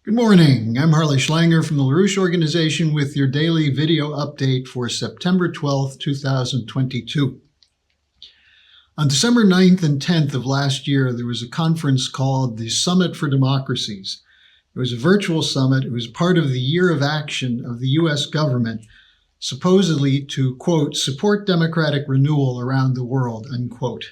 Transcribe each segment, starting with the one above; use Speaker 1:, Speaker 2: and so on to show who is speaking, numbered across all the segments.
Speaker 1: Good morning. I'm Harley Schlanger from the LaRouche Organization with your daily video update for September 12th, 2022. On December 9th and 10th of last year, there was a conference called the Summit for Democracies. It was a virtual summit. It was part of the year of action of the U.S. government, supposedly to, quote, support democratic renewal around the world, unquote.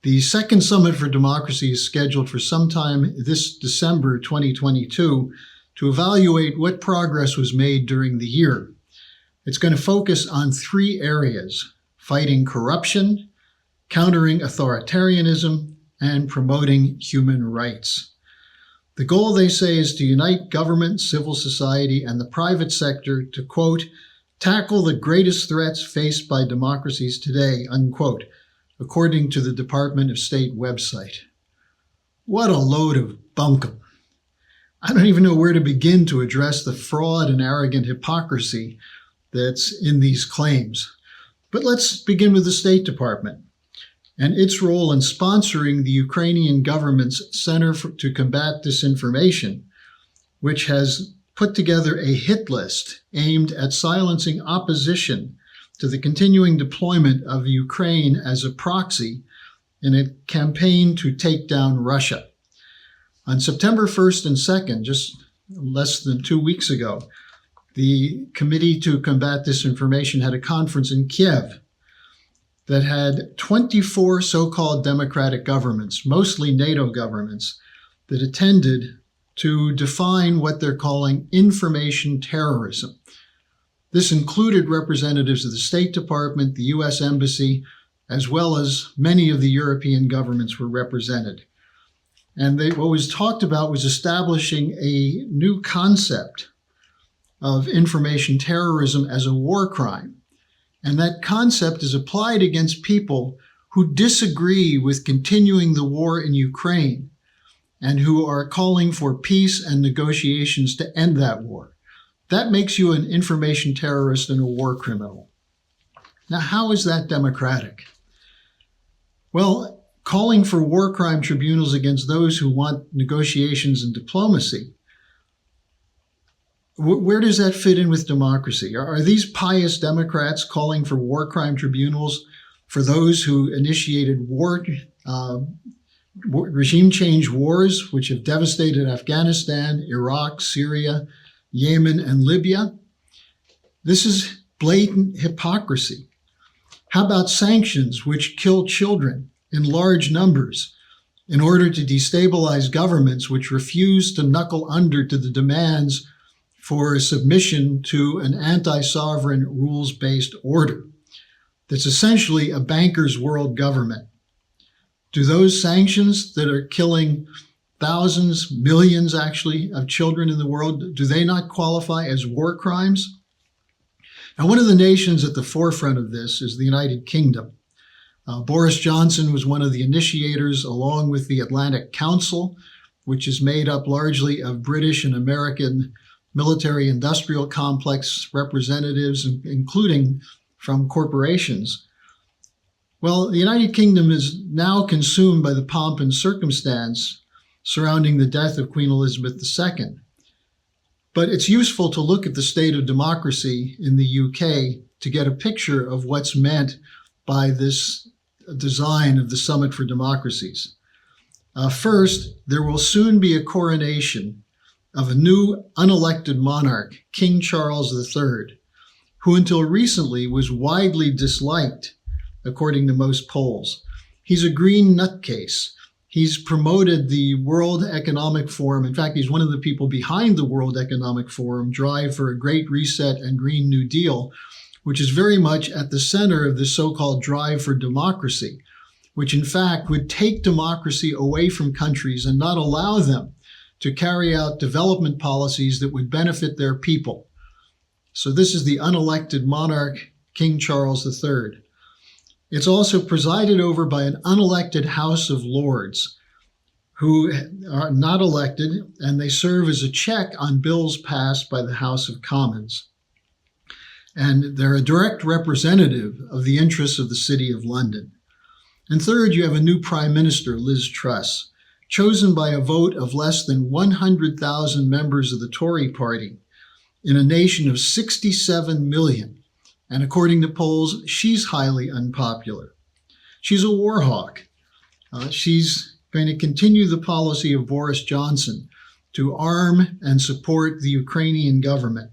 Speaker 1: The second Summit for Democracy is scheduled for sometime this December 2022 to evaluate what progress was made during the year. It's going to focus on three areas: fighting corruption, countering authoritarianism, and promoting human rights. The goal, they say, is to unite government, civil society, and the private sector to, quote, tackle the greatest threats faced by democracies today, unquote, according to the Department of State website. What a load of bunkum. I don't even know where to begin to address the fraud and arrogant hypocrisy that's in these claims. But let's begin with the State Department and its role in sponsoring the Ukrainian government's Center to Combat Disinformation, which has put together a hit list aimed at silencing opposition to the continuing deployment of Ukraine as a proxy in a campaign to take down Russia. On September 1st and 2nd, just less than 2 weeks ago, the Committee to Combat Disinformation had a conference in Kiev that had 24 so-called democratic governments, mostly NATO governments, that attended to define what they're calling information terrorism. This included representatives of the State Department, the U.S. Embassy, as well as many of the European governments were represented. And what was talked about was establishing a new concept of information terrorism as a war crime. And that concept is applied against people who disagree with continuing the war in Ukraine and who are calling for peace and negotiations to end that war. That makes you an information terrorist and a war criminal. Now, how is that democratic? Well, calling for war crime tribunals against those who want negotiations and diplomacy, where does that fit in with democracy? Are these pious Democrats calling for war crime tribunals for those who initiated regime change wars, which have devastated Afghanistan, Iraq, Syria, Yemen, and Libya? This is blatant hypocrisy. How about sanctions which kill children in large numbers in order to destabilize governments which refuse to knuckle under to the demands for submission to an anti-sovereign rules-based order that's essentially a banker's world government? Do those sanctions that are killing thousands, millions actually, of children in the world, do they not qualify as war crimes? Now, one of the nations at the forefront of this is the United Kingdom. Boris Johnson was one of the initiators, along with the Atlantic Council, which is made up largely of British and American military-industrial complex representatives, including from corporations. Well, the United Kingdom is now consumed by the pomp and circumstance surrounding the death of Queen Elizabeth II. But it's useful to look at the state of democracy in the UK to get a picture of what's meant by this design of the Summit for Democracies. First, there will soon be a coronation of a new unelected monarch, King Charles III, who until recently was widely disliked, according to most polls. He's a green nutcase. He's promoted the World Economic Forum. In fact, he's one of the people behind the World Economic Forum drive for a Great Reset and Green New Deal, which is very much at the center of the so-called drive for democracy, which in fact would take democracy away from countries and not allow them to carry out development policies that would benefit their people. So this is the unelected monarch, King Charles III. It's also presided over by an unelected House of Lords who are not elected, and they serve as a check on bills passed by the House of Commons. And they're a direct representative of the interests of the City of London. And third, you have a new Prime Minister, Liz Truss. chosen by a vote of less than 100,000 members of the Tory party in a nation of 67 million. And according to polls, she's highly unpopular. She's a war hawk. She's going to continue the policy of Boris Johnson to arm and support the Ukrainian government.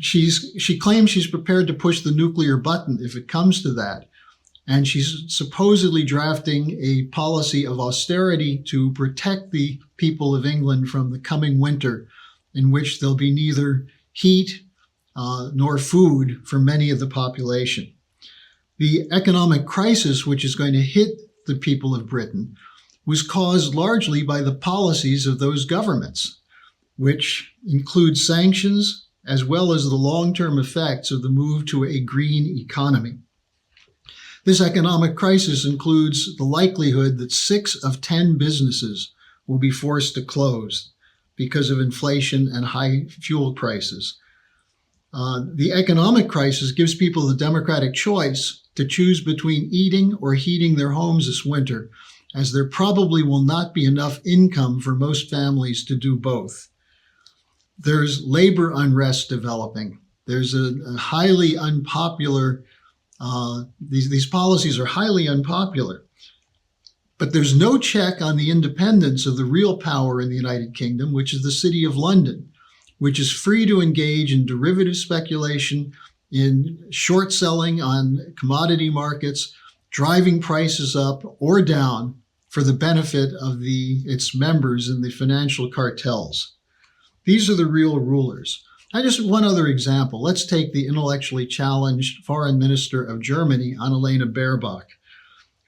Speaker 1: She claims she's prepared to push the nuclear button if it comes to that. And she's supposedly drafting a policy of austerity to protect the people of England from the coming winter, in which there'll be neither heat nor food for many of the population. The economic crisis, which is going to hit the people of Britain, was caused largely by the policies of those governments, which include sanctions as well as the long-term effects of the move to a green economy. This economic crisis includes the likelihood that 6 of 10 businesses will be forced to close because of inflation and high fuel prices. The economic crisis gives people the democratic choice to choose between eating or heating their homes this winter, as there probably will not be enough income for most families to do both. There's labor unrest developing. There's a highly unpopular, these policies are highly unpopular. But there's no check on the independence of the real power in the United Kingdom, which is the City of London, which is free to engage in derivative speculation, in short selling on commodity markets, driving prices up or down for the benefit of its members in the financial cartels. These are the real rulers. Just one other example. Let's take the intellectually challenged Foreign Minister of Germany, Annalena Baerbock,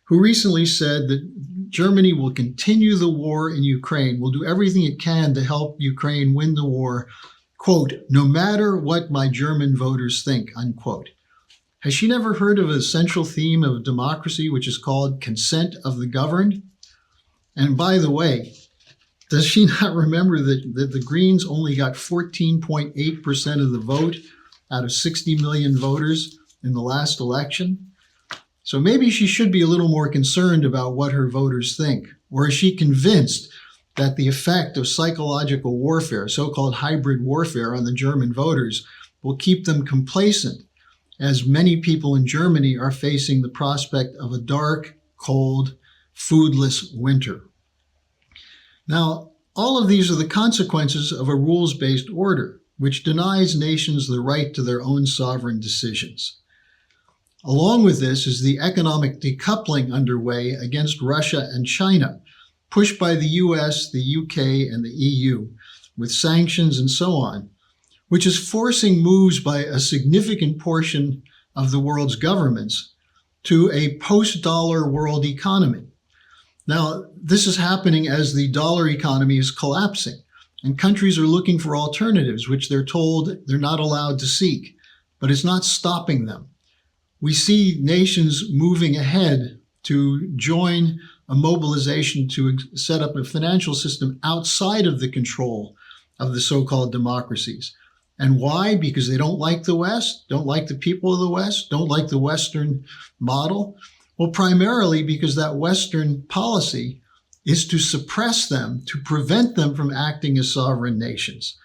Speaker 1: who recently said that Germany will continue the war in Ukraine, will do everything it can to help Ukraine win the war, quote, no matter what my German voters think, unquote. Has she never heard of a central theme of democracy, which is called consent of the governed? And by the way, does she not remember that the Greens only got 14.8% of the vote out of 60 million voters in the last election? So maybe she should be a little more concerned about what her voters think. Or is she convinced that the effect of psychological warfare, so-called hybrid warfare on the German voters, will keep them complacent, as many people in Germany are facing the prospect of a dark, cold, foodless winter? Now, all of these are the consequences of a rules-based order, which denies nations the right to their own sovereign decisions. Along with this is the economic decoupling underway against Russia and China, pushed by the US, the UK, and the EU, with sanctions and so on, which is forcing moves by a significant portion of the world's governments to a post-dollar world economy. Now, this is happening as the dollar economy is collapsing, and countries are looking for alternatives, which they're told they're not allowed to seek, but it's not stopping them. We see nations moving ahead to join a mobilization to set up a financial system outside of the control of the so-called democracies. And why? Because they don't like the West, don't like the people of the West, don't like the Western model. Well, primarily because that Western policy is to suppress them, to prevent them from acting as sovereign nations.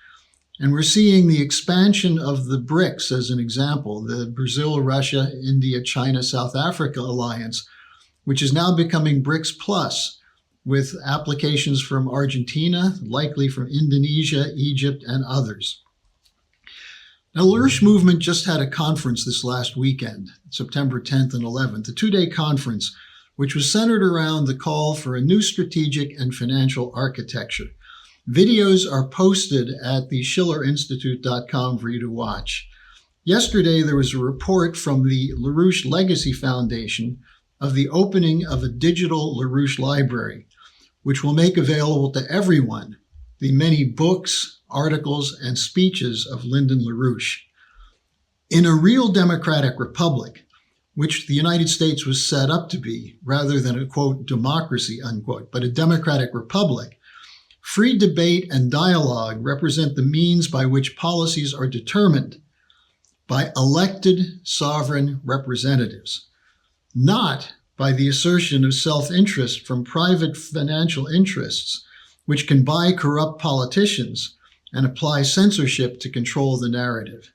Speaker 1: And we're seeing the expansion of the BRICS as an example, the Brazil, Russia, India, China, South Africa alliance, which is now becoming BRICS Plus, with applications from Argentina, likely from Indonesia, Egypt, and others. Now, the LaRouche movement just had a conference this last weekend, September 10th and 11th, a 2-day conference, which was centered around the call for a new strategic and financial architecture. Videos are posted at the schillerinstitute.com for you to watch. Yesterday, there was a report from the LaRouche Legacy Foundation of the opening of a digital LaRouche library, which will make available to everyone the many books, articles, and speeches of Lyndon LaRouche. In a real democratic republic, which the United States was set up to be, rather than a, quote, democracy, unquote, but a democratic republic, free debate and dialogue represent the means by which policies are determined by elected sovereign representatives, not by the assertion of self-interest from private financial interests, which can buy corrupt politicians and apply censorship to control the narrative.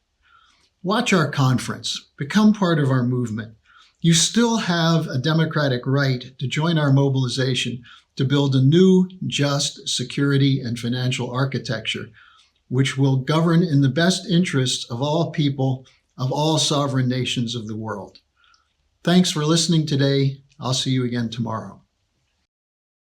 Speaker 1: Watch our conference. Become part of our movement. You still have a democratic right to join our mobilization to build a new, just security and financial architecture, which will govern in the best interests of all people of all sovereign nations of the world. Thanks for listening today. I'll see you again tomorrow.